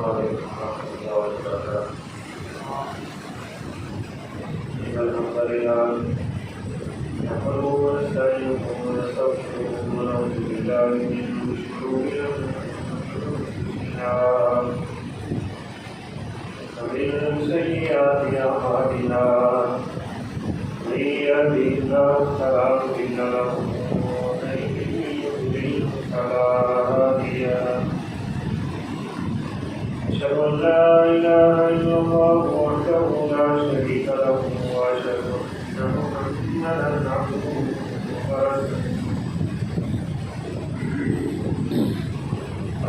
علیکم ورحمۃ اللہ وبرکاتہ۔ إن الحمد لله نحمده ونستعينه ونستغفره ونعوذ بالله من شرور أنفسنا ومن سيئات أعمالنا، من يهده الله فلا مضل له ومن يضلل فلا هادي له. أشهد أن لا إله إلا الله وحده لا شريك له وأشهد أن محمدا عبده ورسوله.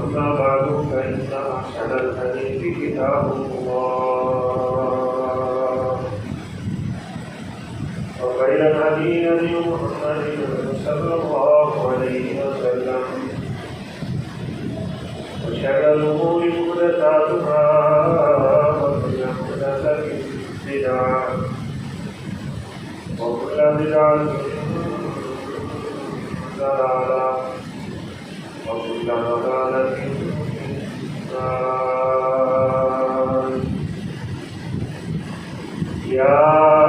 أما بعد فإن أحسن الحديث كتاب الله وخير الهدي هدي محمد صلى الله عليه وسلم وشر الأمور محدثاتها وكل محدثة بدعة وكل بدعة ضلالة وكل ضلالة في النار. يا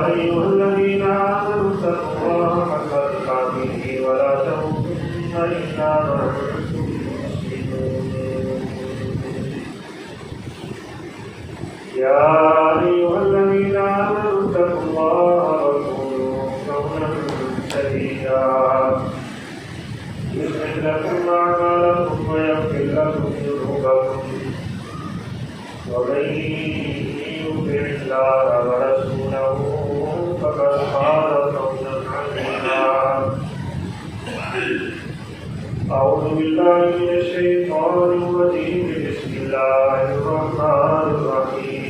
أيها الذين آمنوا اتقوا الله حق تقاته ولا تموتن إلا وأنتم مسلمون. يا أيها الذين آمنوا اتقوا الله وقولوا قولا سديدا يصلح لكم أعمالكم ويغفر لكم ذنوبكم، ومن يطع الله ورسوله فقد فاز فوزا عظيما. أعوذ بالله من الشيطان الرجيم. بسم الله الرحمن الرحيم.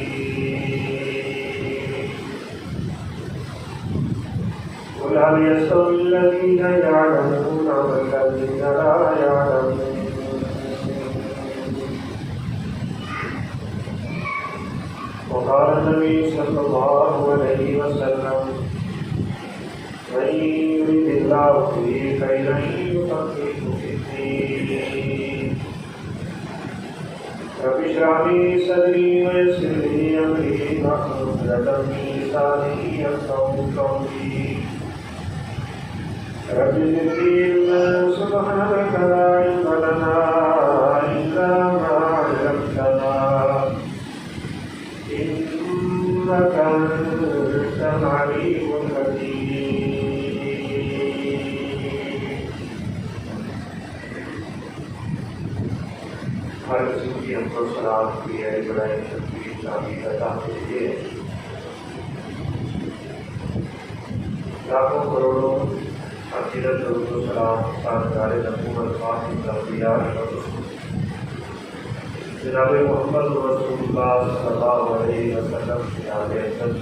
قل هل يستوي الذين يعلمون والذين لا يعلمون؟ وقال النبي صلى الله عليه وسلم: من يرد الله به خيرا يفقهه في الدين. رب اشرح لي صدري ويسر لي امري واحلل عقدة من لساني يفقهوا قولي. رب زدني علما سبحانك لا علم لنا إلا ما علمتنا إنك أنت العليم الحكيم. ہر قسم کی ہم کو سلام کی ہے بڑائی شکری اسلامی عطا کیجیے. لاکھوں کروڑوں عقیدت درود و سلام تاجدار نبوت خاتم الانبیاء جناب محمد رسول اللہ صلی اللہ علیہ وسلم کی آل عزت.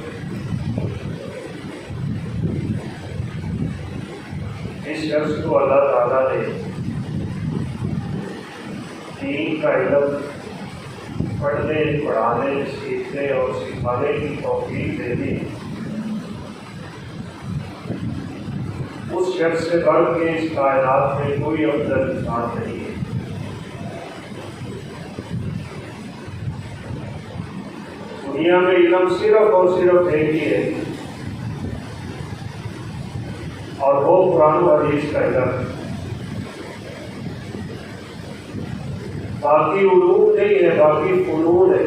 اس شخص کو اللہ تعالیٰ نے دین کا علم پڑھنے، پڑھانے، سیکھنے اور سکھانے کی توفیق دے دی. اس شخص سے بڑھ کے اس کائنات میں کوئی افضل انسان نہیں ہے. دنیا میں علم صرف اور صرف ایک ہی ہے اور وہ قرآن و حدیث کا علم. باقی علوم نہیں ہے، باقی فنون ہے.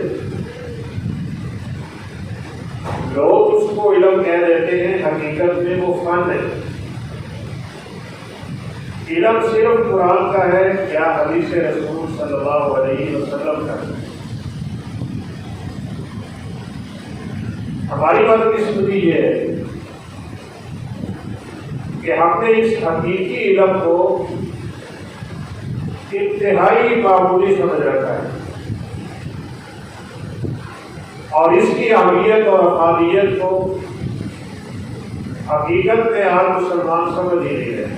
لوگ اس کو علم کہہ دیتے ہیں، حقیقت میں وہ فن ہے. علم صرف قرآن کا ہے یا حدیث رسول صلی اللہ علیہ وسلم کا ہے. ہماری بدقسمتی یہ ہے کہ ہم نے اس حقیقی علم کو انتہائی معمولی سمجھ رکھا ہے اور اس کی اہمیت اور افادیت کو حقیقت میں ہر مسلمان سمجھ ہی نہیں رہے.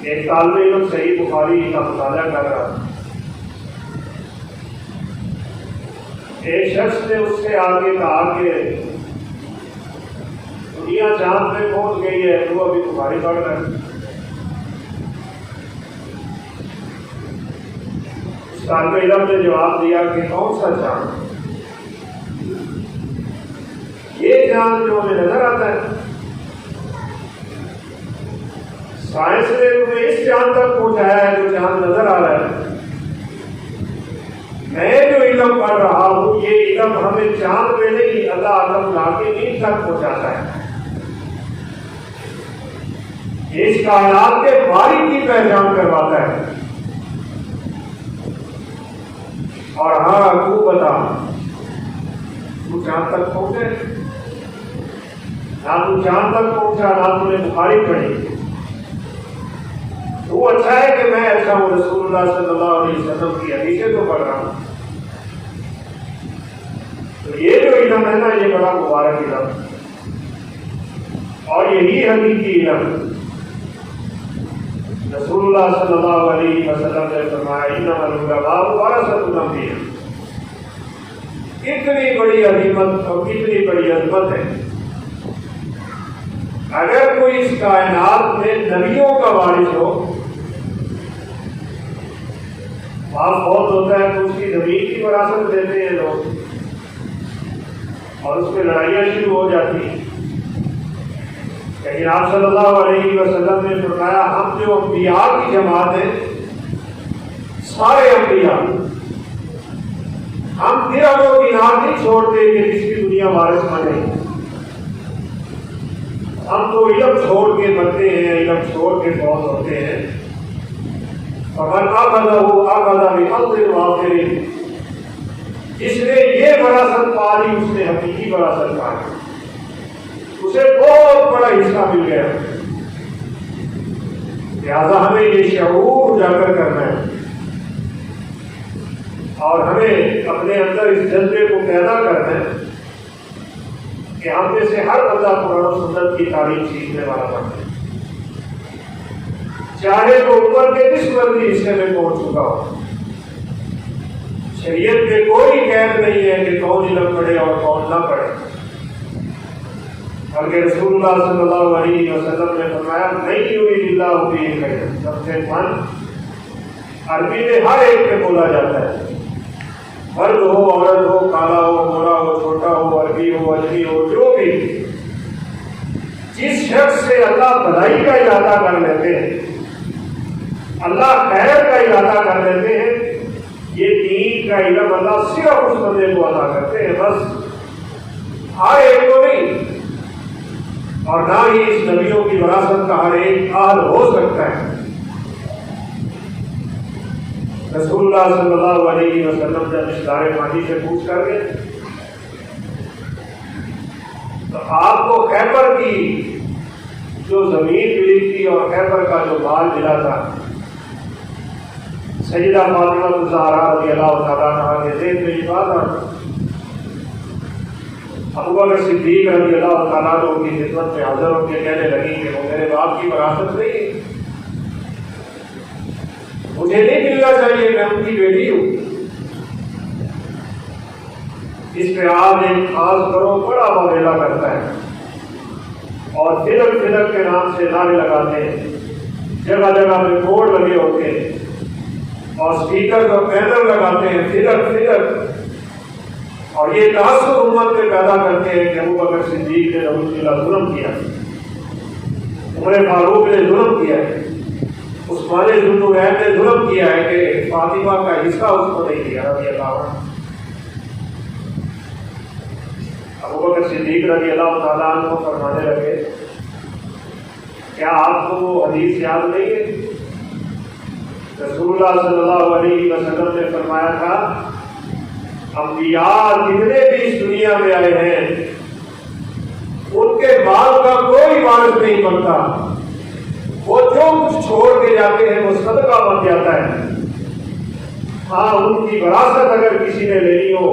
ایک طالب علم صحیح بخاری کا مطالعہ کر رہا تھا. ایک شخص نے اس سے آگے کہا کہ دنیا چاند میں پہنچ گئی ہے، تو ابھی بخاری پڑھ رہا ہے. طالب علم نے جواب دیا کہ کون سا چاند؟ یہ چاند جو ہمیں نظر آتا ہے۔ سائنس نے تمہیں اس چاند تک پہنچایا ہے جو چاند نظر آ رہا ہے۔ میں جو علم پڑھ رہا ہوں یہ علم ہمیں چاند پہ نہیں اللہ عالم لا کے نیند تک پہنچاتا ہے، اس کائنات کے باری کی پہچان کرواتا ہے۔ اور ہاں تو بتا، تو چاند تک پہنچے؟ نہ تو چاند تک پہنچا، نہ تو نے بخاری پڑھی۔ تو اچھا ہے کہ میں ایسا ہوں، رسول اللہ صلی اللہ علیہ وسلم کی حدیثیں تو پڑھ رہا ہوں۔ تو یہ جو علم ہے نا یہ بڑا مبارک علم، اور یہی حقیقی علم رسول اللہ صلی اللہ علیہ وسلم نے فرمایا انما العلماء ورثۃ الانبیاء۔ کتنی بڑی عظمت اور کتنی بڑی عظمت ہے۔ اگر کوئی اس کائنات میں نبیوں کا وارث ہو، باپ فوت ہوتا ہے تو اس کی زمین کی وراثت دیتے ہیں لوگ، اور اس میں لڑائیاں شروع ہو جاتی ہیں۔ لیکن آپ صلی اللہ علیہ وسلم نے فرمایا ہم جو انبیاء کی جماعت ہیں، سارے انبیاء، ہم پھر وہ کنار نہیں چھوڑتے کہ جس کی دنیا وارث بنے۔ ہم تو علم چھوڑ کے مرتے ہیں، علم چھوڑ کے فوت ہوتے ہیں۔ فمن اخذہ اخذ بحظ وافر، جس نے یہ وراثت پا لی اس نے حقیقی وراثت پا لی، اسے بہت بڑا حصہ مل گیا۔ لہذا ہمیں یہ شعور اجاگر کرنا ہے اور ہمیں اپنے اندر اس جذبے کو پیدا کرنا ہے کہ ہم میں سے ہر بندہ قرآن و سنت کی تعلیم سیکھنے والا بنے، چاہے تو اوپر کے کس مرضی حصے میں پہنچ چکا ہو۔ شریعت میں کوئی قید نہیں ہے کہ کون علم پڑھے اور کون نہ پڑھے، بلکہ رسول اللہ صلی اللہ علیہ وسلم نے فرمایا نہیں یرید اللہ بہ خیرا، سب سے من عربی میں ہر ایک پہ بولا جاتا ہے، مرد ہو عورت ہو، کالا ہو گورا ہو، چھوٹا ہو عربی ہو اجمی ہو، جو بھی، جس شخص سے اللہ بھلائی کا ارادہ کر لیتے ہیں، اللہ خیر کا ارادہ کر لیتے ہیں، یہ دین کا علم اللہ صرف اس بندے کو عطا کرتے ہیں، بس ہر ایک کو نہیں، اور نہ ہی اس نبیوں کی وراثت کا ہر ایک اہل ہو سکتا ہے۔ رسول اللہ صلی اللہ علیہ وسلم جب اس دار ماضی سے پوچھ کر گئے تو آپ کو خیبر کی جو زمین ملی تھی اور خیبر کا جو مال ملا تھا، سیدہ فاطمہ الزہرا رضی اللہ تعالیٰ عنہا کے ذہن میں یہ بات آئی۔ ابو بکر صدیق رضی اللہ تعالیٰ عنہ کی خدمت میں حاضر ہو کے کہنے لگی کہ وہ میرے باپ کی وراثت نہیں ہے، مجھے نہیں ملنا چاہیے، میں ان کی بیٹی ہوں۔ اس پہ آپ ایک خاص کرو بڑا معاملہ کرتا ہے اور فلک فلک کے نام سے نعرے لگاتے ہیں، جگہ جگہ پہ بورڈ لگے ہوتے ہیں اور اسپیکر کا پینل لگاتے ہیں، فلک فلک، اور یہ تاثر امت میں پیدا کرتے ہیں کہ ابو بکر صدیق نے رسول اللہ ظلم کیا، عمر فاروق نے ظلم کیا ہے، عثمان ذوالنورین نے ظلم کیا ہے کہ فاطمہ کا حصہ اس کو نہیں دیا رضی اللہ عنہ۔ ابو بکر صدیق رضی اللہ تعالیٰ عنہ کو فرمانے لگے کیا آپ کو وہ حدیث یاد نہیں ہے؟ رسول اللہ صلی اللہ علیہ وسلم نے فرمایا تھا انبیاء جتنے بھی اس دنیا میں آئے ہیں ان کے مال کا کوئی وارث نہیں بنتا، وہ جو کچھ چھوڑ کے جاتے ہیں وہ صدقہ بن جاتا ہے۔ ہاں ان کی وراثت اگر کسی نے لینی ہو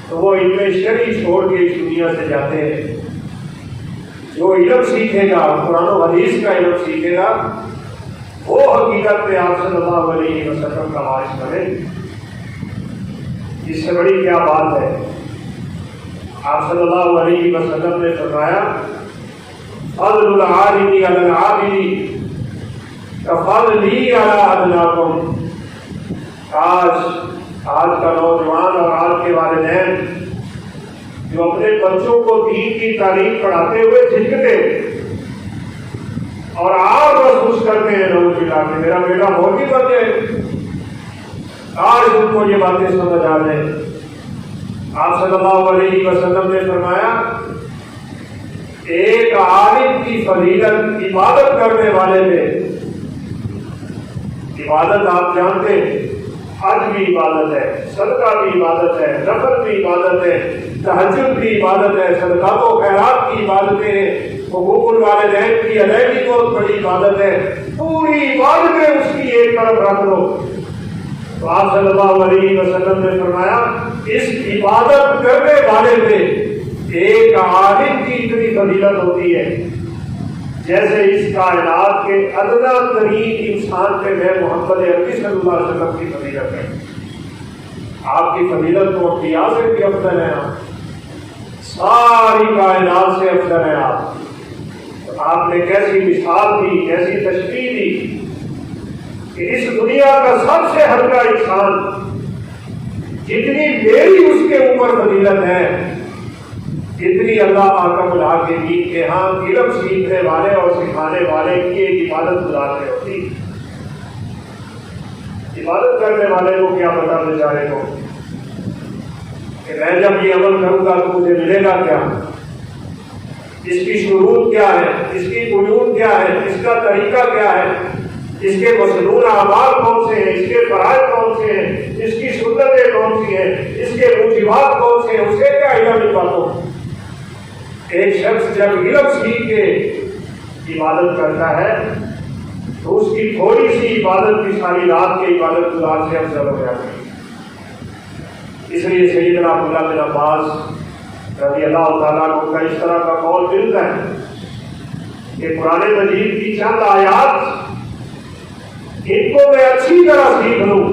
تو وہ علم شرعی چھوڑ کے اس دنیا سے جاتے ہیں۔ جو علم سیکھے گا، قرآن و حدیث کا علم سیکھے گا، وہ حقیقت میں آپ صلی اللہ علیہ وسلم کا وارث بنے۔ اس سے بڑی کیا بات ہے؟ آپ صلی اللہ علیہ وسلم نے فرمایا فضل العالم علی العابد کفضلی علی ادناکم، آج کا نوجوان اور آج کے والدین جو اپنے بچوں کو دین کی تعلیم پڑھاتے ہوئے جھجکتے اور آپ محسوس کرتے ہیں لوگوں کی کہ میرا بیٹا مولوی بن جائے، آج ان کو یہ باتیں سمجھ آ جائیں۔ آپ صلی اللہ علیہ وسلم نے فرمایا ایک عالم کی فضیلت عبادت کرنے والے میں، عبادت آپ جانتے ہیں، حج بھی عبادت ہے، صدقہ بھی عبادت ہے، نفل بھی عبادت ہے، تہجد بھی عبادت ہے، صدقات و خیرات کی عبادتیں ہیں، حقوق الوالدین کی ادائیگی بہت بڑی عبادت ہے، پوری عبادتیں اس کی ایک طرف رکھ لو۔ تو آپ صلی اللہ علیہ وسلم نے فرمایا اس عبادت کرنے والے میں ایک عالم کی اتنی فضیلت ہوتی ہے جیسے اس کائنات کے ادنا ترین انسان پہ میں محمد عربی صلی اللہ علیہ وسلم کی فضیلت ہے۔ آپ کی فضیلت تو انبیاء سے بھی افضل ہے، آپ ساری کائنات سے افضل ہے۔ آپ نے کیسی مثال دی، کیسی تشریح دی کہ اس دنیا کا سب سے ہلکا انسان جتنی میری اس کے اوپر فضیلت ہے اتنی اللہ پاک بلا کے دین کے ہاں علم سیکھنے والے اور سکھانے والے کی ایک عبادت گزارنے ہوتی۔ عبادت کرنے والے کو کیا پتا بیچارے کو کہ میں جب یہ عمل کروں گا تو مجھے ملے گا کیا، اس کی شروط کیا ہے، اس کی بنیاد کیا ہے، اس کا طریقہ کیا ہے، اس کے مسنون اعمال کون سے ہیں، اس کے فرائض کون سے ہیں، اس کی سنتیں کون سی ہیں، اس کے موجبات کون سے ہیں، اسے کیا علم نہیں پاتا۔ ایک شخص جب علم سیکھ کے عبادت کرتا ہے تو اس کی تھوڑی سی عبادت بھی ساری رات کے عبادت گزار سے افضل ہو جاتی ہے۔ اس لیے سیدنا عبداللہ بن عباس رضی اللہ تعالیٰ کو کا اس طرح کا قول ملتا ہے کہ قرآن مجید کی چند آیات ان کو میں اچھی طرح سیکھ لوں،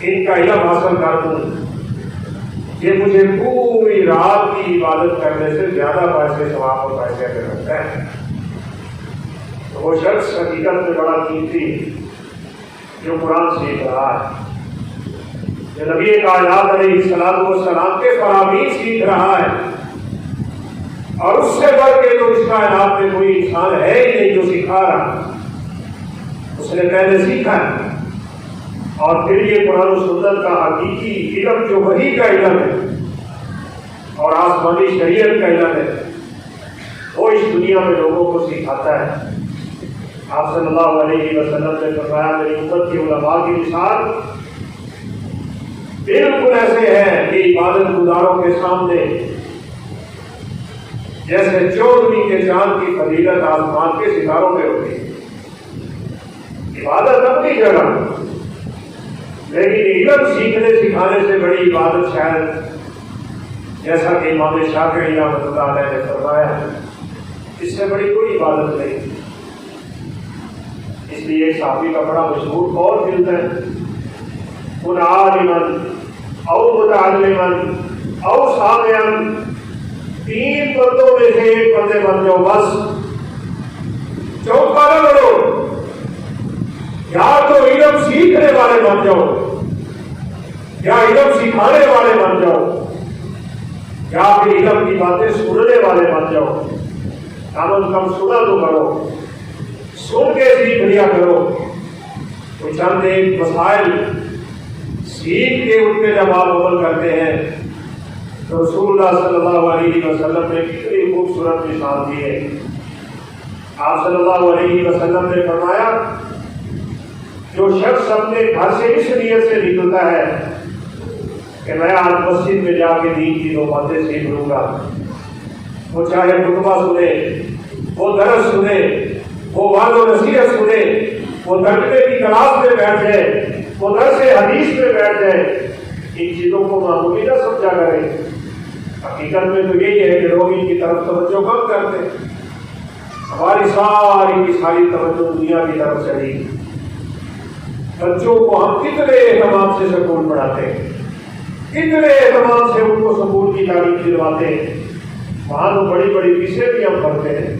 ان کا علم حاصل کر دوں، یہ مجھے پوری رات کی عبادت کرنے سے زیادہ پیسے ثواب اور پیسے دے رکھتا ہے۔ تو وہ شخص حقیقت میں بڑا قیمتی جو قرآن سیکھ رہا ہے، جو نبی کائنات علیہ السلام والسلام کے فرامین سیکھ رہا ہے، اور اس سے بڑھ کے تو اس کائنات میں کوئی انسان ہے ہی نہیں جو سکھا رہا، اس نے پہلے سیکھا ہے اور پھر یہ قرآن و سنت کا حقیقی علم جو وحی کا علم ہے اور آسمانی شریعت کا علم ہے وہ اس دنیا میں لوگوں کو سکھاتا ہے۔ آپ صلی اللہ علیہ وسلم نے فرمایا میری امت کی علماء کی مثال بالکل ایسے ہے کہ عبادت گزاروں کے سامنے جیسے 14ویں کے چاند کی فضیلت آسمان کے ستاروں میں ہوتی ہے۔ عبادت اپنی جگہ، لیکن علم سیکھنے سکھانے سے بڑی عبادت شاید جیسا کہ امام شافعی رحمۃ اللہ علیہ نے فرمایا اس سے بڑی کوئی عبادت نہیں۔ اس لیے ایک صحابی کا بڑا مشہور قول ملتا ہے کن عالما او متعلما او سامعا، 3 بندوں میں سے ایک بندے بن جاؤ، بس چوکا نہ بڑھو، یا تو علم سیکھنے والے بن جاؤ یا علم سکھانے والے بن جاؤ یا پھر علم کی باتیں سننے والے بن جاؤ۔ کم از کم سنا تو کرو، سن کے سیکھ لیا کرو۔ تو چند ایک مسائل سیکھ کے ان پہ جب آپ عمل کرتے ہیں تو رسول اللہ صلی اللہ علیہ وسلم نے کتنی خوبصورت مثال دی ہے۔ آپ صلی اللہ علیہ وسلم نے فرمایا جو شخص اپنے گھر سے اس نیت سے نکلتا ہے کہ میں آج مسجد میں جا کے دین کی 2 باتیں سیکھ لوں گا، وہ چاہے خطبہ سنے، وہ درس سنے، وہ وعظ و نصیحت سنے، وہ ترجمے کی کلاس میں بیٹھ جائے، وہ درس حدیث میں بیٹھ جائے، ان چیزوں کو معمولی نہ سمجھا کرے۔ حقیقت میں تو یہی ہے کہ لوگ ان کی طرف توجہ کم کرتے، ہماری ساری کی ساری توجہ دنیا کی طرف چلی۔ بچوں کو ہم کتنے اہتمام سے سکول پڑھاتے ہیں، کتنے اہتمام سے ان کو سکول کی تعلیم دلواتے ہیں، وہاں تو بڑی بڑی فیسیں بھی ہم بھرتے ہیں،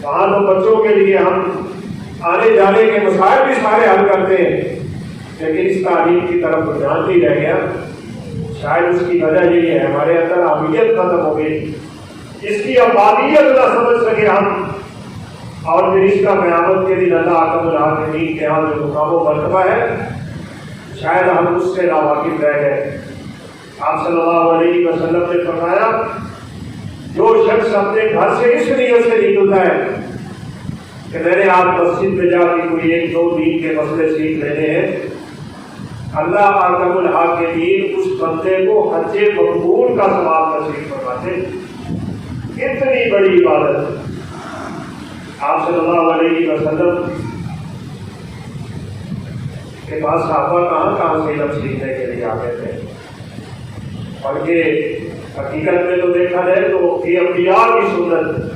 وہاں تو بچوں کے لیے ہم آنے جانے کے مسائل بھی سارے حل کرتے ہیں، لیکن اس تعلیم کی طرف دھیان نہیں رہ گیا. شاید اس کی وجہ یہی ہے ہمارے اندر آبیت ختم ہو گئی, اس کی ابادیت نہ سمجھ سکے ہم, اور پھر اس کا قیامت کے دن اللہ اکرم الحاکمین کے ہاں جو مقام و مرتبہ ہے شاید ہم اس سے ناواقف رہ گئے. آپ صلی اللہ علیہ وسلم نے فرمایا جو شخص اپنے گھر سے اس نیت سے نکلتا ہے کہ میں نے آپ مسجد میں جا کے کوئی ایک دو دین کے مسئلے سیکھ لینے ہیں, اللہ اکرم الحاکمین اس بندے کو حج مقبول کا ثواب نصیب فرماتے. اتنی بڑی عبادت. آپ صلی اللہ علیہ وسلم کے پاس صحابہ کہاں سے علم سیکھنے کے لیے آتے تھے, اور یہ حقیقت میں تو دیکھا جائے تو یہ انبیاء کی سنت,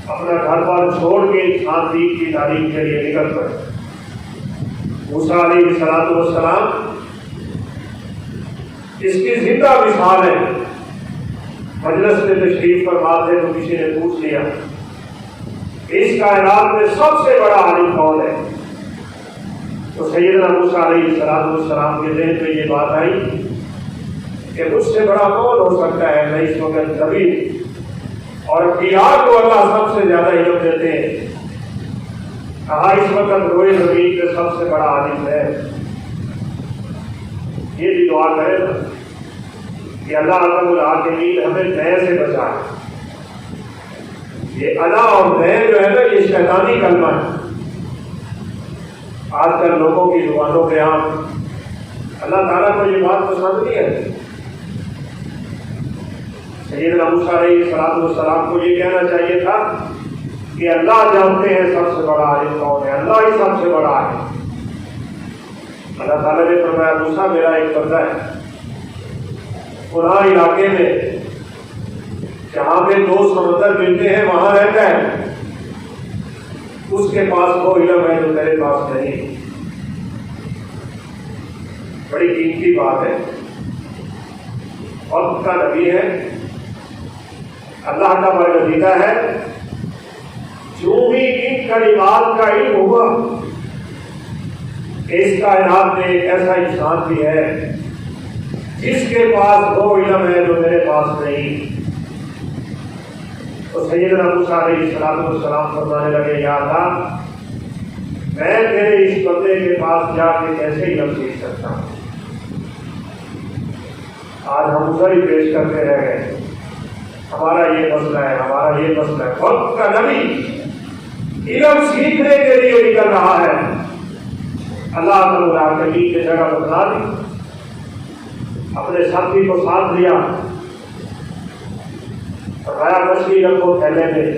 اپنا گھر بار چھوڑ کے انسان دین کی تعلیم کے لیے نکل پڑے. موسیٰ علیہ السلام اس کی زندہ مثال ہے. مجلس میں تشریف فرما تھے تو کسی نے پوچھ لیا اس کائنات میں سب سے بڑا عالم کون ہے, تو سیدنا موسیٰ علیہ السلام کے ذہن میں یہ بات آئی کہ مجھ سے بڑا کون ہو سکتا ہے. میں اس وقت نبی اور انبیاء کو اللہ سب سے زیادہ علم دیتے ہیں. کہا اس وقت روئے زمین پہ سب سے بڑا عالم ہے. یہ بھی دعا کرے نا کہ اللہ اکرم الحاکمین ہمیں میں سے بچائے. یہ انا اور میں جو ہے نا یہ شیطانی کلمہ ہے. آج کل لوگوں کی زبانوں پہ عام اللہ تعالیٰ کو یہ بات پسند نہیں ہے. سیدنا موسیٰ علیہ السلام کو یہ کہنا چاہیے تھا کہ اللہ جانتے ہیں سب سے بڑا عالم کون ہے, اللہ ہی سب سے بڑا ہے. اللہ تعالیٰ نے فرمایا موسیٰ میرا ایک بندہ ہے فلاں علاقے میں جہاں پہ دو سمندر ملتے ہیں وہاں رہتا ہے, اس کے پاس وہ علم ہے جو میرے پاس نہیں. بڑی قیمتی بات ہے. وقت کا نبی ہے, اللہ کا برگزیدہ ہے. جو بھی ان کلمات کا علم ہوا اس کائنات میں ایک ایسا انسان بھی ہے جس کے پاس وہ علم ہے جو میرے پاس نہیں. تو سیدنا موسیٰ علیہ السلام فرمانے لگے یا اللہ میں تیرے اس بندے کے پاس جا کے کیسے علم سیکھ سکتا ہوں. آج ہم ادھر ہی پیش کرتے رہ گئے. ہمارا یہ مسئلہ ہے, ہمارا یہ مسئلہ ہے. وقت کا نبی علم سیکھنے کے لیے نکل رہا ہے. اللہ تعالیٰ کی جگہ بتلا دی, اپنے ساتھی کو ساتھ لیا, فرمایا مچھلی رکھو تھیلے میں,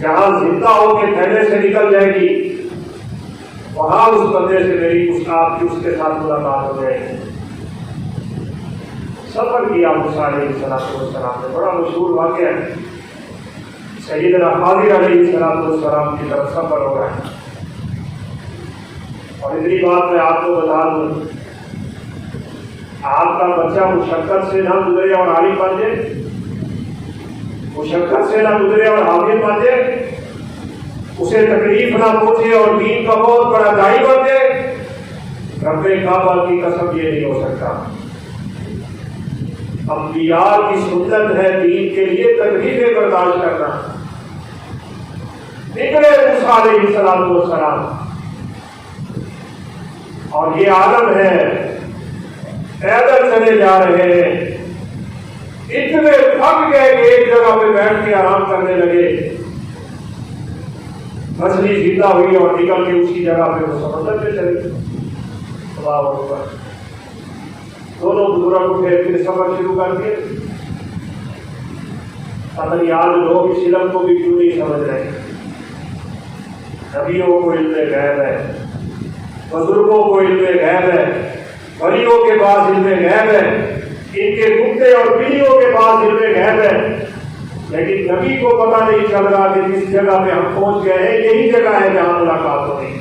جہاں زندہ ہو کے تھیلے سے نکل جائے گی وہاں اس بندے سے میری آپ کی اس کے ساتھ ملاقات ہو جائے گی. سفر کیا موسیٰ علیہ السلام نے. بڑا مشہور واقعہ ہے. سیدنا خضر علیہ السلام کی طرف سفر ہو رہا ہے. اور اتنی بات میں آپ کو بتا دوں, آپ کا بچہ مشقت سے نہ گزرے اور عالم بن جائے, مشقت سے نہ گزرے اور حافظ بن جائے, اسے تکلیف نہ پہنچے اور دین کا بہت بڑا داعی بن جائے, رب کعبہ کی قسم یہ نہیں ہو سکتا. انبیاء کی سنت ہے دین کے لیے تکلیفیں برداشت کرنا. نکلے موسیٰ علیہ السلام اور یہ عالم ہے, پیدل چلے جا رہے ہیں. اتنے تھک گئے کہ ایک جگہ پہ بیٹھ کے آرام کرنے لگے. مچھلی زندہ ہوئی اور نکل کے اسی جگہ پہ وہ سمندر پہ چلے گئے. اللہ اکبر. دونوں بزرگ اٹھے پھر سفر شروع کر دیے. پتہ نہیں آج لوگ اس علم کو بھی کیوں نہیں سمجھ رہے. نبیوں کو علم غیب ہے, بزرگوں کو علم غیب ہے, ولیوں کے پاس علم غیب ہے, ان کے کتے اور بلیوں کے پاس علم غیب ہے. لیکن نبی کو پتہ نہیں چل رہا کہ جس جگہ پہ ہم پہنچ گئے ہیں یہی جگہ ہے جہاں ملاقات ہو گئی.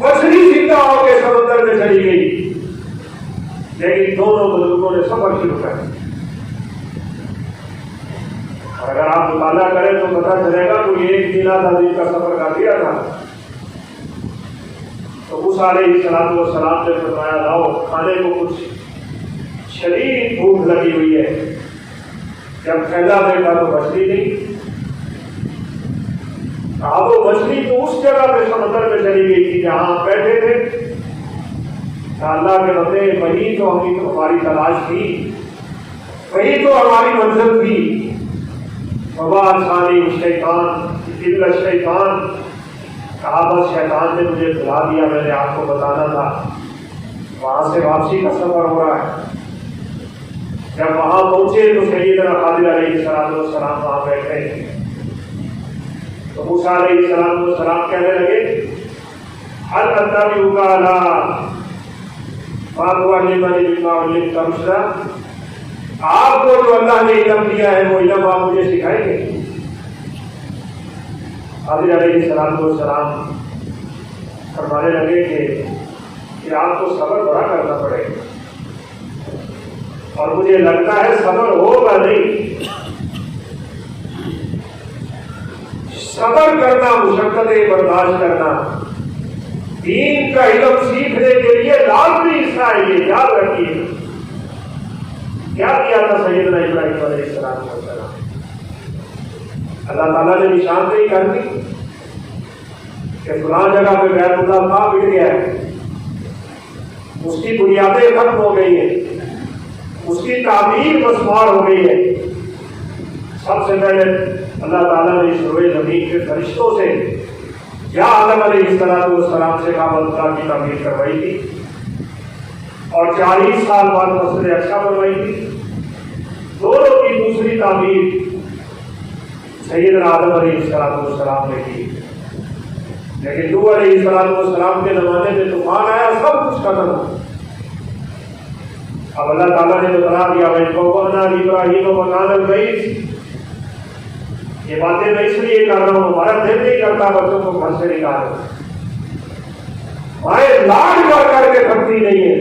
مچھلی زندہ ہو کے سمندر میں چلی گئی, لیکن دونوں بزرگوں نے سفر شروع کر دیا. اور اگر آپ مطالعہ کریں تو پتہ چلے گا کوئی ایک دن آدھا دن کا سفر کر دیا تھا. تو موسیٰ علیہ السلام نے فرمایا لاؤ کھانے کو کچھ شدید بھوک لگی ہوئی ہے. جب پھیلا دیکھا تو مچھلی نہیں. کہا وہ مچھلی تو اس جگہ پہ سمندر میں چلی گئی تھی جہاں آپ بیٹھے تھے. اللہ کے بندے وہی تو ہماری تلاش تھی, وہی تو ہماری منزل تھی. وبا انسانی شیطان الا شیطان. کہا بس شیطان نے مجھے بلا دیا, میں نے آپ کو بتانا تھا. وہاں سے واپسی کا سفر ہو رہا ہے. جب وہاں پہنچے تو سیدنا خضر علیہ السلام وہاں بیٹھے. تو موسیٰ علیہ السلام کہنے لگے هل اتبعک علی ما تعلمنی مما علمت رشدا. آپ کو جو اللہ نے علم دیا ہے وہ علم آپ مجھے سکھائیں گے. خضر علیہ السلام فرمانے لگے کہ آپ کو صبر بڑا کرنا پڑے گا, اور مجھے لگتا ہے صبر ہوگا نہیں. صبر کرنا, مشقتیں برداشت کرنا, دین کا علم سیکھنے کے لیے لازمی حصہ ہے. یہ یاد رکھیے. کیا کیا تھا سیدنا ابراہیم علیہ السلام. اللہ تعالیٰ نے نشاندہی کر دی کہ فلاں جگہ پہ بیت اللہ تھا, بگڑ گیا ہے, اس کی بنیادیں ختم ہو گئی ہیں, اس کی تعمیر مسمار ہو گئی ہے. سب سے پہلے اللہ تعالیٰ نے شروع زمین کے فرشتوں سے یا آدم علیہ السلام سے کعبۃ اللہ کی تعمیر کروائی تھی, اور 40 سال بعد مسجد اقصیٰ بنوائی تھی. دونوں کی دوسری تعمیر سیدنا آدم علیہ السلام نے کی. لیکن نوح علیہ السلام کے زمانے میں طوفان آیا, سب کچھ ختم ہو. اب اللہ تعالیٰ نے بتا دیا وَإِذْ إِبْرَاهِيمَ مَكَانَ الْبَيْتِ. یہ باتیں میں اس لیے کر رہا ہوں, ہمارا دل نہیں کرتا بچوں کو گھر سے نکالو. مائیں لاڈ کر کے تھکتی نہیں ہے.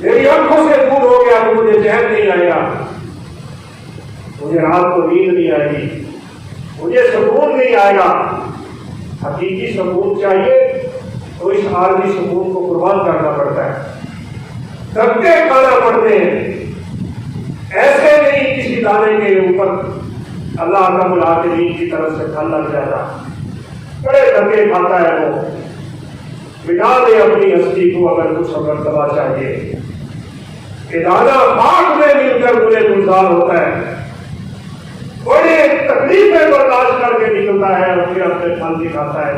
میری آنکھوں سے دور ہو گیا تو مجھے چین نہیں آئے گا, مجھے رات کو نیند نہیں آئے گی, مجھے سکون نہیں آئے گا. حقیقی سکون چاہیے تو اس عالمی سکون کو قربان کرنا پڑتا ہے, دھکے کھانا پڑتے ہیں. ایسے نہیں کسی دانے کے اوپر اللہ کا بلا کے دین کی طرف سے پھل لگ جاتا, بڑے دھکے کھاتا ہے وہ. مٹا دے اپنی ہستی کو اگر کچھ مرتبہ چاہیے. کہ دانا خاک میں مل کر مجھے گلزار ہوتا ہے, بڑے تکلیفیں برداشت کر کے نکلتا ہے اور پھر اپنے پھل دکھاتا ہے.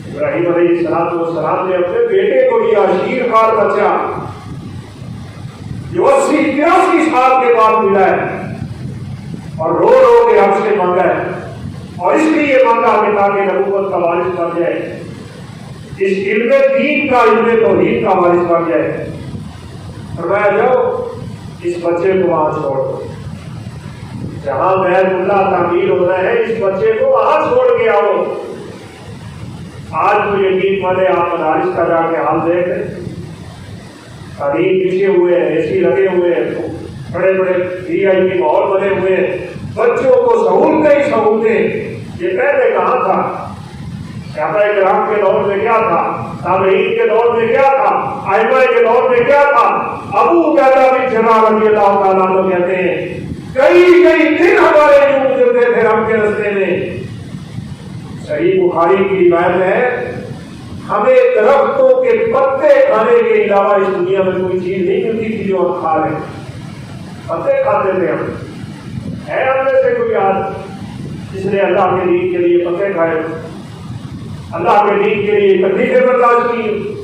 وہ ابراہیم علیہ السلام نے اپنے بیٹے کو دیا, شیر خار بچہ جو 80-83 سال کے بعد ملا ہے, اور رو رو کے ہم سے مانگا ہے, اور اس لیے مانگا کہ تاکہ نبوت کا وارث بن جائے, اس علم دین کا, علم توحید کا وارث بن جائے. فرمایا جاؤ اس بچے کو وہاں چھوڑ دو, جہاں بیت اللہ تعمیر ہونا ہے اس بچے کو وہاں چھوڑ کے آؤ. آج تو یقین مانے آپ مدارس کا جا کے حال دیکھ لیں, تعلیم پیچھے ہوئے ہیں, اے سی لگے ہوئے ہیں, بڑے بڑے وی آئی پی ماحول بنے ہوئے ہیں, بچوں کو سہولتیں ہی سہولتیں. یہ پہلے کہاں تھا؟ صحابہ کرام کے دور میں کیا تھا؟ تابعین کے دور میں کیا تھا؟ ائمہ کے دور میں کیا تھا؟ ابو عبیدہ بن جراح رضی اللہ تعالیٰ عنہ کہتے ہیں کئی دن ہمارے یوں گزرتے تھے رب کے رستے میں. صحیح بخاری کی روایت ہے ہمیں درختوں کے پتے کھانے کے علاوہ اس دنیا میں کوئی چیز نہیں ملتی تھی جو ہم کھا رہے ہیں. پتے کھاتے تھے ہم. ہے ہم میں سے کوئی آدمی جس نے اللہ کے دین کے لیے پتے کھائے, اللہ کے دین کے لیے تکلیفیں برداشت کی؟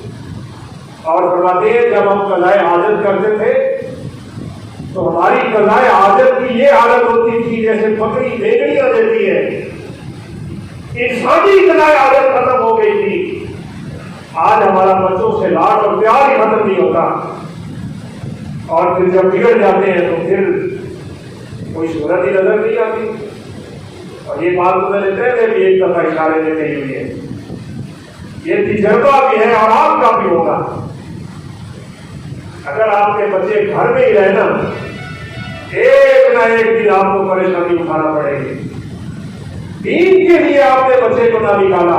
اور فرماتے ہیں جب ہم قضائے حاجت کرتے تھے تو ہماری قضائے حاجت کی یہ حالت ہوتی تھی جیسے بکری بیگڑیاں دیتی ہے. انسانی قضائے حاجت ختم ہو گئی تھی. آج ہمارا بچوں سے لاڈ اور پیار ہی ختم نہیں ہوتا, اور پھر جب بگڑ جاتے ہیں تو پھر کوئی صورت ہی نظر نہیں آتی. اور یہ بات تو میں نے پہلے بھی ایک دفعہ اشارے میں کہی ہوئی ہے, یہ تجربہ بھی ہے اور آپ کا بھی ہوگا. اگر آپ کے بچے گھر میں ہی رہے نا, ایک نہ ایک دن آپ کو پریشانی اٹھانا پڑے گی. دین کے لیے آپ نے بچے کو نہ نکالا,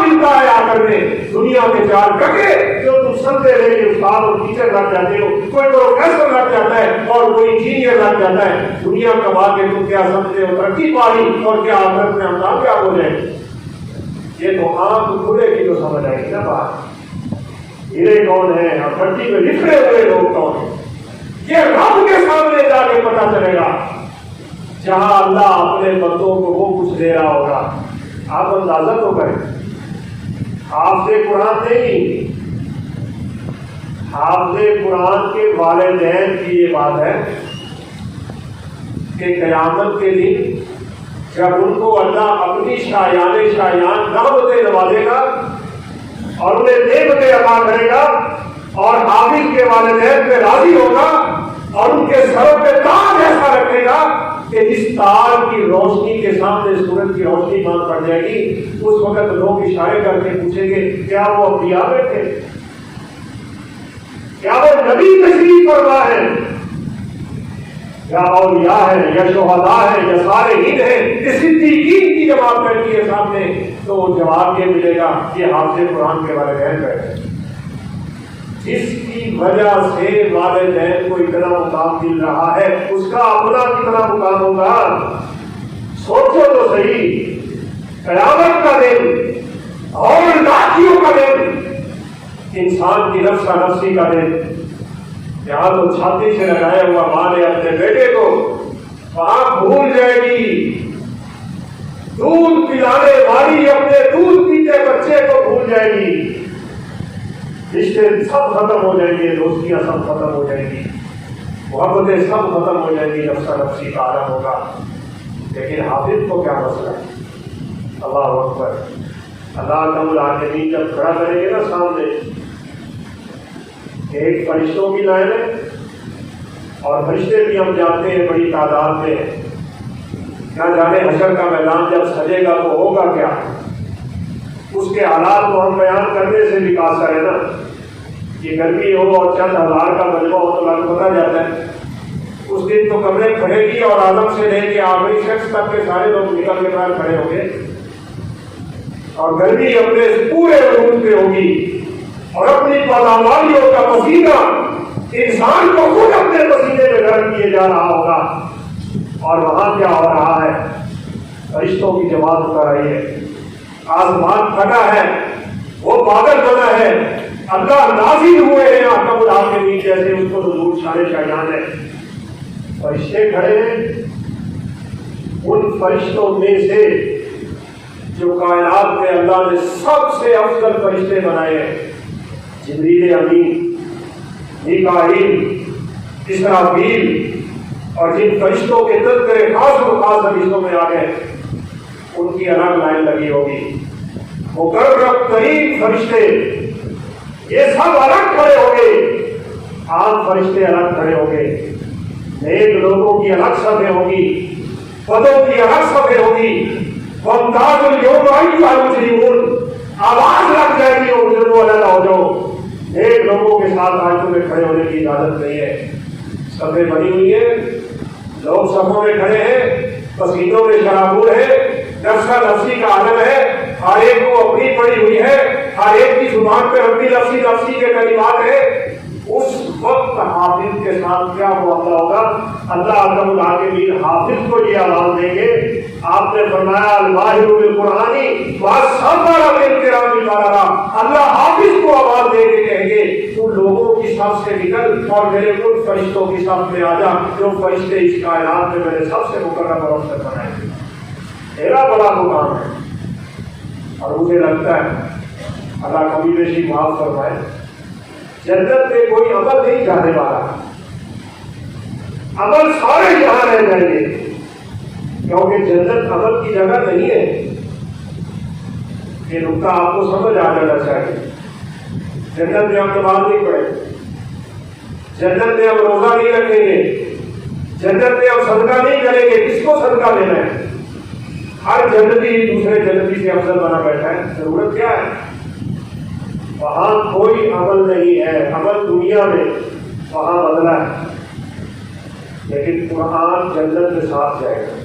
ملتا ہے آ کر میں دنیا کے 4 ٹکے جو تم سنتے رہے کہ استاد اور ٹیچر لگ جاتے ہو, کوئی پروفیسر لگ جاتا ہے اور کوئی انجینئر لگ جاتا ہے. دنیا کما کے تم کیا سمجھتے ہو ترقی پا لی اور کیا آخرت میں ہم کامیاب ہو جائیں. یہ تو آنکھ کھلے کی تو سمجھ آئے گی نا بات. ہیرے کون ہیں اور مٹی میں بکھرے ہوئے لوگ کون ہیں, یہ رب کے سامنے جا کے پتا چلے گا جہاں اللہ اپنے بندوں کو وہ کچھ دے رہا ہوگا. آپ اندازہ تو کریں. حافظ قرآن نہیں, حافظ قرآن کے والدین کی یہ بات ہے کہ قیامت کے دن جب ان کو اللہ اپنی شایان نعمتیں نوازے گا اور انہیں نعمتیں عطا کرے گا اور حافظ کے والدین پہ راضی ہوگا اور ان کے سروں پہ تاج ایسا رکھے گا کہ جس تار کی روشنی کے سامنے سورج کی روشنی بند پڑ جائے گی, اس وقت لوگ اشارے کر کے پوچھیں گے کیا وہ انبیاء میں تھے, کیا وہ نبی تشریف فرما ہے, یا اولیاء ہے یا شہداء ہے یا صالحین ہے, یہ صدیقین کی جماعت بیٹھی ہے سامنے. تو جواب یہ ملے گا کہ حافظ قرآن کے والدین بیٹھے, جس کی وجہ سے والدین کو اتنا مقام مل رہا ہے اس کا اپنا کتنا مقام ہوگا. سوچو تو صحیح. قیامت کا دن اور لاٹھیوں کا دن, انسان کی نفسا نفسی کا دن, یہاں تو چھاتی سے لگایا ہوا ماں نے اپنے بیٹے کو وہاں بھول جائے گی. دودھ پلانے والی اپنے دودھ پیتے بچے کو بھول جائے گی. رشتے سب ختم ہو جائیں گے, دوستیاں سب ختم ہو جائیں گی, محبتیں سب ختم ہو جائیں گی, نفسا نفسی کا عالم ہوگا. لیکن حافظ کو کیا مسئلہ ہے؟ اللہ اکبر. اللہ رب العالمین جب کھڑا کریں گے نا سامنے, ایک فرشتوں کی لائن ہے اور فرشتے بھی ہم جانتے ہیں بڑی تعداد میں. نہ جانے حشر کا میدان جب سجے گا تو ہوگا کیا, اس کے حالات کو ہم بیان کرنے سے بھی قاصر ہے نا. یہ گرمی ہو اور چند ہزار کا مجمع ہو تو لگ پتا جاتا ہے. اس دن تو کمرے کھڑے گی اور آدم سے لے کے آخری شخص تک کے سارے لوگ نکل کے باہر کھڑے ہوں گے اور گرمی اپنے پورے وجود پہ ہوگی اور اپنی پیداواریوں کا پسینہ انسان کو خود اپنے پسینے میں گرم کیے جا رہا ہوگا. اور وہاں کیا ہو رہا ہے؟ فرشتوں کی جماعت اتر رہی ہے, آسمان پھٹا ہے, وہ بادل بنا ہے, اللہ نازل ہوئے ہیں احکام العالمین جیسے اس کو حضور شان شایان ہے. فرشتے کھڑے ہیں, ان فرشتوں میں سے جو کائنات میں اللہ نے سب سے افضل فرشتے بنائے ہیں, جبریل امین, میکائیل, اسرافیل, اور جن فرشتوں کے تذکرے خاص و خاص فرشتوں میں آ گئے ان کی الگ لائن لگی ہوگی. مقرب ترین فرشتے یہ سب الگ کھڑے ہوں گے, عام فرشتے الگ کھڑے ہوں گے, نیک لوگوں کی الگ صفیں ہوگی, پدوں کی الگ صفیں ہوگی. وَامْتَازُ الْيَوْمَ أَيُّهَا الْمُجْرِمُونَ, آواز لگ جائے گی اور مجرموں علیحدہ ہو جاؤ. نیک لوگوں کے ساتھ آج تمہیں کھڑے ہونے کی اجازت نہیں ہے. صفیں بنی ہوئی ہیں, لوگ صفوں میں کھڑے ہیں, پسینوں میں شرابور ہے, نفسا نفسی کا عالم ہے, ہر ایک کو اپنی پڑی ہوئی ہے, ہر ایک کی زبان پہ اپنی نفسی نفسی کے کلمات ہے. اس وقت حافظ کے ساتھ کیا معاملہ ہوگا؟ اللہ رب العالمین حافظ کو یہ آواز دیں گے. آپ نے فرمایا الماہر بالقرآن والصبر بالکرام البررہ, اللہ حافظ کو آواز دے کے کہیں گے تو لوگوں کی صف سے نکل اور میرے ان فرشتوں کی صف میں آ جا جو فرشتے اس کائنات میں میں نے سب سے مقرب اور افضل بنائے ہیں. میرا بڑا مقام ہے اور مجھے لگتا ہے اللہ کبھی بیشی معاف فرمائے, جنت میں کوئی عمل نہیں جانے والا, عمل سارے یہاں رہ جائیں گے کیونکہ جنت عمل کی جگہ نہیں ہے. یہ نقطہ آپ کو سمجھ آ جانا چاہیے. جنت میں ہم نماز نہیں پڑھیں گے, جنت میں ہم روزہ نہیں رکھیں گے, جنت میں ہم صدقہ نہیں کریں گے. کس کو صدقہ لینا ہے؟ ہر جنتی دوسرے جنتی سے افضل بنا بیٹھا ہے. ضرورت کیا ہے؟ وہاں کوئی عمل نہیں ہے. عمل دنیا میں وہاں بدلا ہے, لیکن قرآن جنت کے ساتھ جائے گا.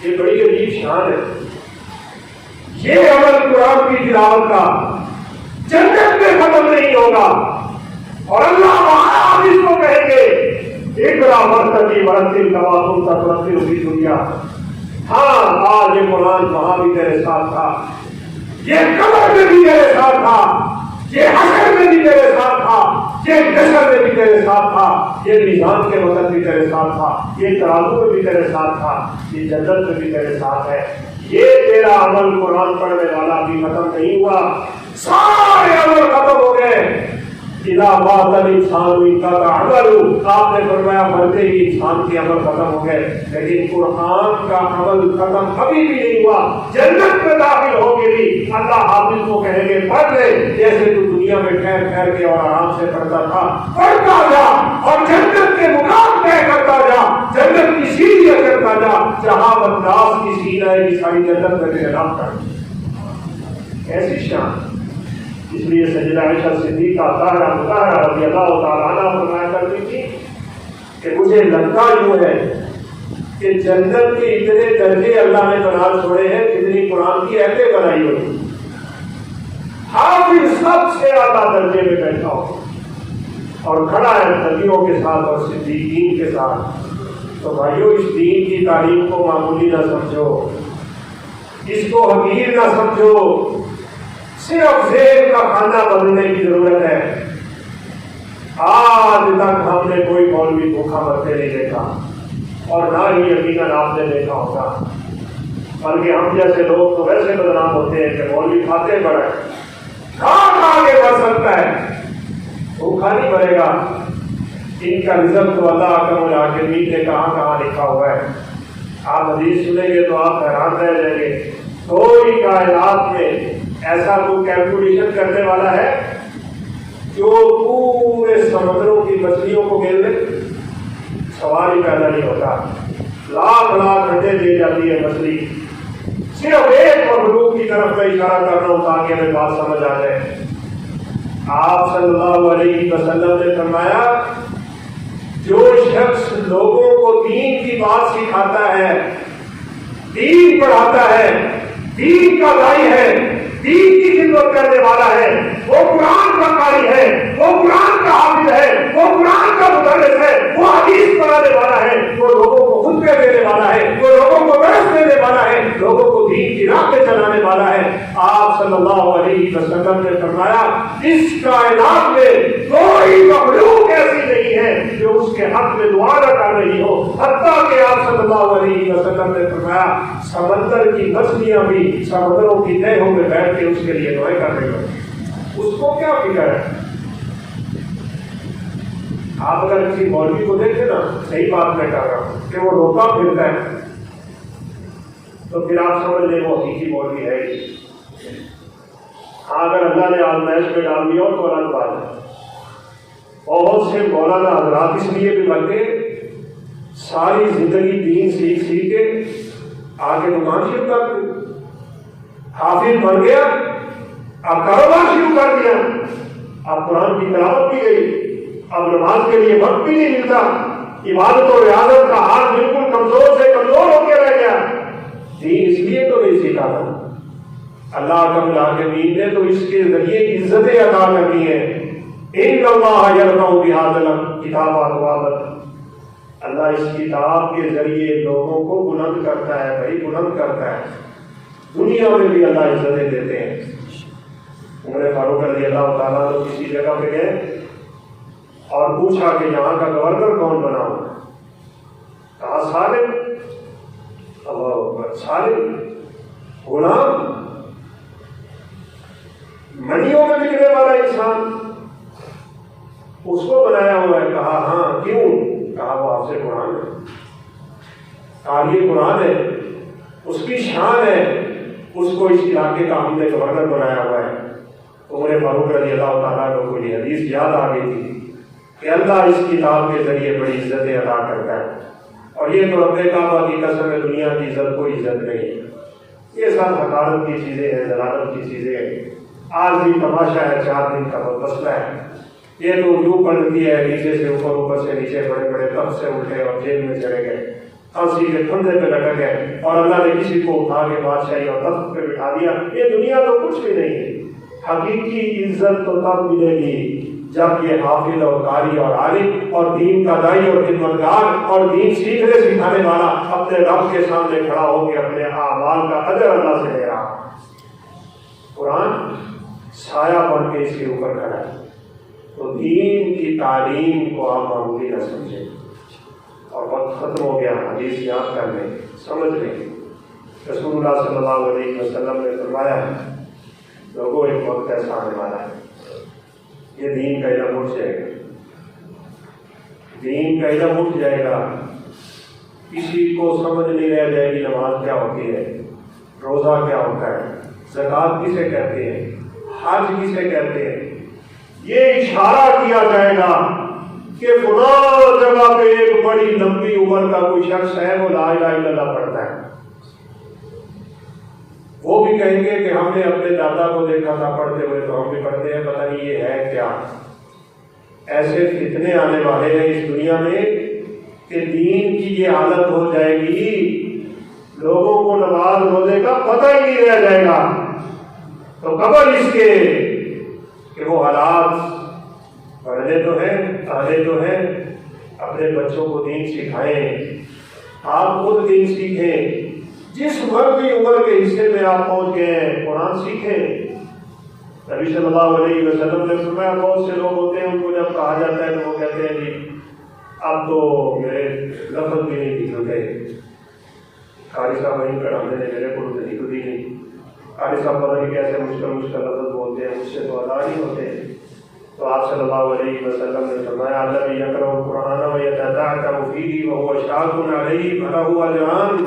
یہ بڑی عجیب شان ہے. یہ عمل قرآن کی تلاوت کا جنت میں ختم نہیں ہوگا، اور اللہ وہاں اس کو کہیں گے اقرا مرتقی ورتل کما کنت ترتل فی الدنیا۔ ہاں آج یہ قرآن وہاں بھی تیرے ساتھ تھا، یہ قبر میں بھی تیرے ساتھ تھا، یہ حشر میں بھی تیرے ساتھ تھا، یہ نشر میں بھی تیرے ساتھ تھا، یہ میزان کے وقت بھی تیرے ساتھ تھا، یہ ترازو میں بھی تیرے ساتھ تھا، یہ جنت میں بھی تیرے ساتھ ہے۔ یہ تیرا عمل قرآن پڑھنے والا بھی ختم نہیں ہوا، سارے عمل ختم ہو گئے۔ اذا مات الانسان انقطع عمله، آپ نے فرمایا مرتے ہی انسان کے عمل ختم ہو گئے، لیکن قرآن کا عمل ختم کبھی بھی نہیں ہوا۔ جنت میں داخل ہو کے بھی اللہ حافظ کو کہیں گے پڑھ لے، جیسے تو دنیا میں ٹھہر ٹھہر کے اور آرام سے پڑھتا تھا، پڑھتا جا اور جنت کے مقام طے کرتا جا، جنت کی سیڑھیاں کرتا جا، جہاں بنداس کی سیڑھیاں ہے، یہ ساری جنت میں تیرے نام کر۔ ایسی شان، اس لیے سیدہ عائشہ صدیقہ طاہرہ مطہرہ رضی اللہ تعالیٰ عنہ فرمایا کرتی تھی کہ مجھے لگتا یوں ہے کہ جنت کے اتنے درجے اللہ نے بنا چھوڑے ہیں جتنی قرآن کی ایتیں بنائی ہوئی، حافظ سب سے اعلیٰ درجے میں بیٹھا ہو اور کھڑا ہے نبیوں کے ساتھ اور صدیقین کے ساتھ۔ تو بھائیو، اس دین کی تعلیم کو معمولی نہ سمجھو، اس کو حقیر نہ سمجھو، صرف ذہن کا کھانا بدلنے کی ضرورت ہے۔ آج تک ہم نے کوئی مولوی بھوکا مرتے نہیں دیکھا، اور نہ ہی یقیناً آپ نے دیکھا ہوگا، بلکہ ہم جیسے لوگ تو ویسے بدنام ہوتے ہیں کہ مولوی کھاتے بڑے، کھا کے بڑھ سکتا ہے، بھوکا نہیں مرے گا۔ ان کا رزق تو اللہ اکرم الحاکمین نے کہاں کہاں لکھا ہوا ہے۔ آپ حدیث سنیں گے تو آپ حیران رہ جائیں گے، کوئی کائنات میں ایسا کوئی کیلکولیشن کرنے والا ہے جو پورے سمندروں کی مچھلیوں کو گن لے؟ سوال ہی پیدا نہیں ہوتا۔ لاکھ لاکھ انڈے دے جاتی ہے مچھلی، صرف ایک مخلوق کی طرف کا اشارہ کرنا ہو تاکہ ہمیں بات سمجھ آ جائے۔ آپ صلی اللہ علیہ وسلم نے فرمایا جو شخص لوگوں کو دین کی بات سکھاتا ہے، دین پڑھاتا ہے، دین کا داعی ہے، دین کی خدمت کرنے والا ہے، وہ قرآن کا قاری ہے، وہ قرآن کا حافظ ہے، وہ قرآن کا مدرس ہے، وہ حدیث پڑھانے والا ہے، وہ لوگوں کو خطبے دینے والا ہے، وہ لوگوں کو درس دینے والا ہے، لوگوں کو دین کی راہ پہ چلانے والا ہے۔ آپ صلی اللہ علیہ وسلم نے فرمایا اس کائنات میں کوئی مخلوق ایسی نہیں ہے جو اس کے حق میں دعا نہ کر رہی ہو، حتیٰ کہ آپ صلی اللہ علیہ وسلم نے فرمایا سمندر کی مچھلیاں بھی سمندروں کی تہوں میں بیٹھ کے اس کے لیے دعائیں کر رہی ہو۔ اس کو کیا فکر ہے؟ آپ اگر کسی مولوی کو دیکھیں نا، صحیح بات میں کر رہا ہوں کہ وہ روتا پھرتا ہے، تو پھر آپ سمجھ لیں وہ حقیقی مولوی ہے ہی۔ ہاں اگر اللہ نے آزمائش میں ڈال دیا تو الگ بات ہے۔ بہت سے مولانا حضرات اس لیے بھی بن گئے، ساری زندگی دین سیکھ کے آگے دکان شروع کر دی، حافظ بن گیا، اب کاروبار شروع کر دیا، اب قرآن کی تلاوت کی گئی، اب نماز کے لیے وقت بھی نہیں ملتا، عبادت و ریاضت کا ہاتھ بالکل کمزور سے کمزور ہو کے رہ گیا۔ دین اس لیے تو نہیں سیکھا تھا، اللہ کا العالمین نے تو اس کے ذریعے عزتیں عطا کرنی ہے۔ ان اللہ یرفع بہذا الکتاب اقواما، اللہ اس کتاب کے ذریعے لوگوں کو بلند کرتا ہے، بھائی بلند کرتا ہے، دنیا میں بھی اللہ عزتیں دیتے ہیں۔ عمر فاروق رضی اللہ تعالیٰ تو کسی جگہ پہ گئے اور پوچھا کہ یہاں کا گورنر کون بنا ہوا؟ کہا سالم۔ اللہ اکبر، سالم غلام، منڈیوں میں بکنے والا انسان، اس کو بنایا ہوا ہے؟ کہا ہاں، کیوں؟ کہا وہ آپ سے قرآن ہے، کہا یہ قرآن ہے، اس کی شان ہے، اس کو اس علاقے کا ہم نے گورنر بنایا ہوا ہے۔ عمر فاروق رضی اللہ تعالیٰ کو یہ حدیث یاد آ گئی تھی کہ اللہ اس کتاب کے ذریعے بڑی عزتیں عطا کرتا ہے، اور یہ تو رب کعبہ کی قسم ہے، دنیا کی عزت کوئی عزت نہیں ہے، یہ سب حقارت کی چیزیں ہیں، ذلالت کی چیزیں ہیں، آج بھی تماشا ہے، 4 دن کا مسئلہ ہے۔ یہ تو یوں پلٹتی ہے نیچے سے اوپر، اوپر سے نیچے، بڑے بڑے تب سے اٹھے اور جیل میں چلے گئے، پھانسی کے پھندے پہ لٹک گئے اور اللہ نے کسی کو اٹھا کے بادشاہی اور تخت پہ بٹھا دیا. یہ دنیا تو کچھ بھی نہیں ہے. حقیقی عزت تو تب ملے گی جب یہ حافظ اور قاری اور عالم اور دین کا دائی اور خدمتگار اور دین سیکھنے سکھانے والا اپنے رب کے سامنے کھڑا ہو کے اپنے اعمال کا اجر اللہ سے لے رہا. قرآن سایہ بن کے اس کے اوپر کھڑا ہے. تو دین کی تعلیم کو آپ معمولی نہ سمجھیں. اور وقت ختم ہو گیا. حدیث یاد کر لیں, سمجھ لیں. رسول اللہ صلی اللہ علیہ وسلم نے فرمایا ہے لوگوں ایک وقت ایسا آنے والا ہے یہ دین کا علم اٹھ جائے گا. دین کا علم اٹھ جائے گا. کسی کو سمجھ نہیں رہ جائے گی نماز کیا ہوتی ہے, روزہ کیا ہوتا ہے, زکوٰۃ کسے کہتے ہیں, حج کسے کہتے ہیں. یہ اشارہ کیا جائے گا کہ فلاں جگہ پہ ایک بڑی لمبی عمر کا کوئی شخص ہے وہ لا الہ الا اللہ پڑھتا ہے. وہ بھی کہیں گے کہ ہم نے اپنے دادا کو دیکھا تھا پڑھتے ہوئے تو ہم بھی پڑھتے ہیں, پتہ نہیں یہ ہے کیا. ایسے فتنے آنے والے ہیں اس دنیا میں کہ دین کی یہ حالت ہو جائے گی لوگوں کو نماز روزے کا پتہ ہی نہیں رہ جائے گا. تو قبل اس کے کہ وہ حالات پڑھنے تو ہیں, پڑھنے تو ہیں, اپنے بچوں کو دین سکھائیں, آپ خود دین سیکھیں. جس مرد کی عمر کے حصے میں آپ پہنچ گئے ہیں قرآن سیکھیں. نبی صلی اللہ علیہ وسلم نے فرمایا بہت سے لوگ ہوتے ہیں ان کو جب کہا جاتا ہے تو وہ کہتے ہیں جی اب تو میرے لفظ بھی نہیں نکلتے. قاری صاحب وہیں پڑھانے نے میرے کو تو نکلتی نہیں. قاری صاحب پتہ نہیں کیسے مشکل لفظ بولتے ہیں, مجھ سے تو ادا نہیں ہوتے. تو آپ صلی اللہ علیہ وسلم نے فرمایا الذی یقرأ القرآن ویتتعتع فیہ وہو شاق علیہ فلہ اجران.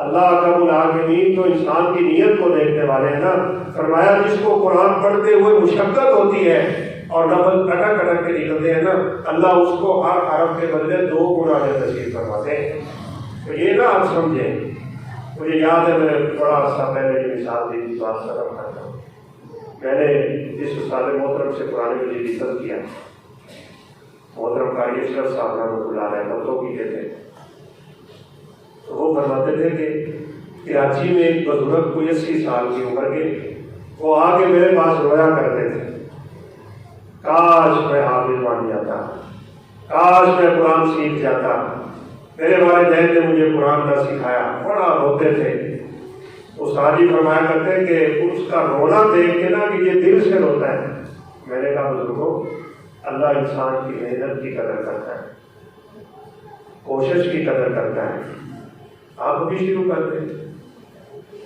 اللہ رب العالمین تو انسان کی نیت کو دیکھنے والے ہیں نا. فرمایا جس کو قرآن پڑھتے ہوئے مشقت ہوتی ہے اور لفظ اٹک اٹک کے نکلتے ہیں نا, اللہ اس کو ہر حرف کے بدلے 2 گنا نصیب فرماتے ہیں. تو یہ نہ آپ سمجھیں. مجھے یاد ہے میں بڑا عرصہ پہلے یہ مثال دی تھی, بات ختم کرتا ہوں. میں نے اس استاد محترم سے قرآن مجید حفظ کیا. محترم قاری اشرف صاحب رحمۃ اللہ علیہ پتوں کی تھے. تو وہ فرماتے تھے کہ کراچی میں ایک بزرگ کوئی 80 سال کی عمر کے وہ آ کے میرے پاس رویا کرتے تھے کاش میں حافظ بن جاتا, کاش میں قرآن سیکھ جاتا, میرے والدین نے مجھے قرآن نہ سکھایا. بڑا روتے تھے. استاد جی فرمایا کرتے ہیں کہ اس کا رونا دیکھ کے نا کہ یہ دل سے روتا ہے. میں نے کہا بزرگوں اللہ انسان کی محنت کی قدر کرتا ہے, کوشش کی قدر کرتا ہے. آپ بھی شروع کرتے ہیں.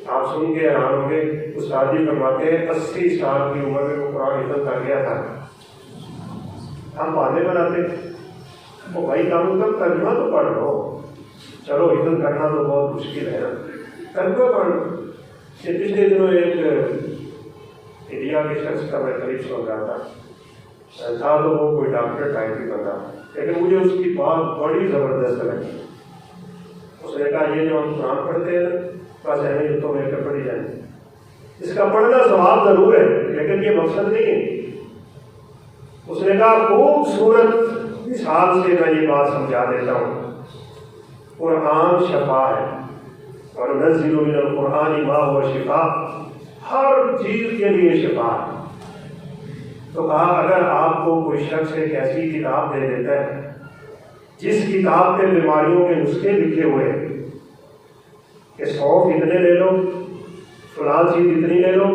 آپ سن کے حیران ہوں گے. استاد جی فرماتے ہیں 80 سال کی عمر میں وہ قرآن حفظ کر گیا تھا. ہم باتیں بناتے وہ بھائی کام کم ترجمہ تو پڑھ لو, چلو حفظ کرنا تو بہت مشکل ہے نا, ترجمہ پڑھ لو. یہ پچھلے دنوں ایک انڈیا کے شخص کا میں قریب سن رہا تھا تو وہ کوئی ڈاکٹر ٹائپ کی بندہ, لیکن مجھے اس کی بات بڑی زبردست لگی. اس نے کہا یہ جو ہم قرآن پڑھتے ہیں بس ایسے جوتوں میں کر پڑھی جائیں, اس کا پڑھنا ثواب ضرور ہے لیکن یہ مقصد نہیں ہے. اس نے کہا خوبصورت مثال سے میں یہ بات سمجھا دیتا ہوں. قرآن شفا ہے اور نزل من القرآن ما هو شفا, ہر چیز کے لیے شفا ہے. تو کہا اگر آپ کو کوئی شخص ایک ایسی کتاب دے دیتا ہے جس کتاب پہ بیماریوں کے نسخے لکھے ہوئے کہ 100 اتنے لے لو, فلاں چیز اتنی لے لو,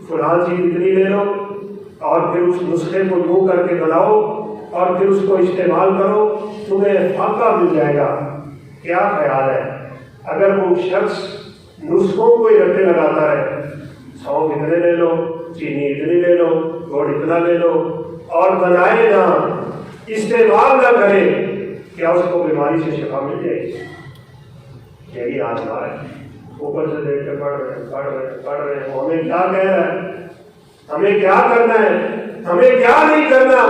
فلاں چیز اتنی لے لو, اور پھر اس نسخے کو یوں کر کے بناؤ اور پھر اس کو استعمال کرو, تمہیں فاقہ مل جائے گا. کیا خیال ہے اگر وہ شخص نسخوں کو ہی رٹے لگاتا ہے, 100 اتنے لے لو, چینی اتنی لے لو, گڑ اتنا لے لو, اور بنائے نہ استعمال نہ کرے, کیا اس کو بیماری سے شفا مل جائے گی؟ یہی آزما ہے. اوپر سے دیکھ کے پڑھ رہے ہیں. ہمیں کیا کہہ رہا ہے, ہمیں کیا کرنا ہے, ہمیں کیا نہیں کرنا,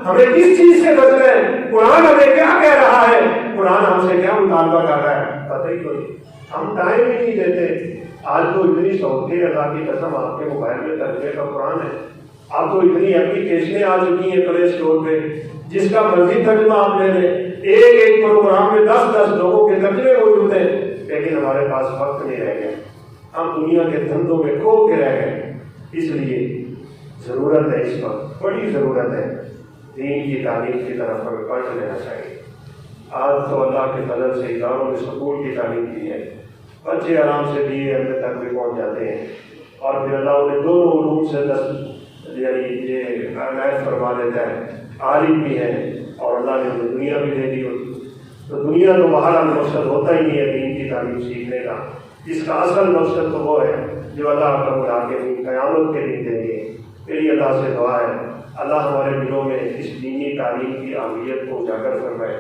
ہمیں کس چیز سے بچنا ہے, قرآن ہمیں کیا کہہ رہا ہے, قرآن ہم سے کیا مطالبہ کر رہا ہے, پتہ ہی کوئی. ہم ٹائم ہی نہیں دیتے. آج تو اتنی سہولتیں اللہ کی قسم آپ کے موبائل میں ترجمے کا قرآن ہے, اب تو اتنی اپلیکیشنیں آ چکی ہیں پلے اسٹور پہ، جس کا مرضی ترجمہ آپ لے لیں، ایک پروگرام میں 10 لوگوں کے ترجمے موجود ہیں، لیکن ہمارے پاس وقت نہیں رہ گیا، ہم دنیا کے دھندوں میں کھو کے رہ گئے۔ اس لیے ضرورت ہے، اس وقت بڑی ضرورت ہے دین کی تعلیم کی طرف ہمیں پلٹ لینا چاہیے۔ آج تو اللہ کے فضل سے اداروں میں سکول کی تعلیم دی ہے، بچے آرام سے BA تک بھی پہنچ جاتے ہیں، اور پھر اللہ انہیں دونوں علوم سے یعنی یہ عنایت فرما دیتا ہے، عالم بھی ہے اور اللہ نے انہیں دنیا بھی دے دی ہوتی۔ تو دنیا تو بہرحال مقصد ہوتا ہی نہیں ہے دین کی تعلیم سیکھنے کا، اس کا اصل مقصد تو وہ ہے جو اللہ کا بلا کے قیامت کے دن دیں گے۔ میری اللہ سے دعا ہے اللہ ہمارے دلوں میں اس دینی تعلیم کی اہمیت کو اجاگر فرمائے،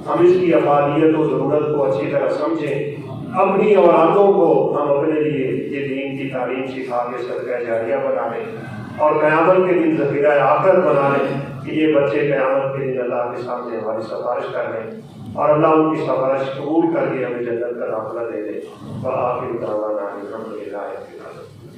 ہم اس کی افادیت و ضرورت کو اچھی طرح سمجھیں، اپنی اولادوں کو ہم اپنے لیے یہ دین کی تعلیم سکھا کے صدقہ جاریہ بنا لیں، اور قیامت کے دن ذخیرہ آخرت بنا لیں کہ یہ بچے قیامت کے دن اللہ کے سامنے ہماری سفارش کر لیں، اور اللہ ان کی سفارش قبول کر کے ہمیں جنت کا داخلہ دے دے۔ وآخر دعوانا الحمدللہ رب العالمین۔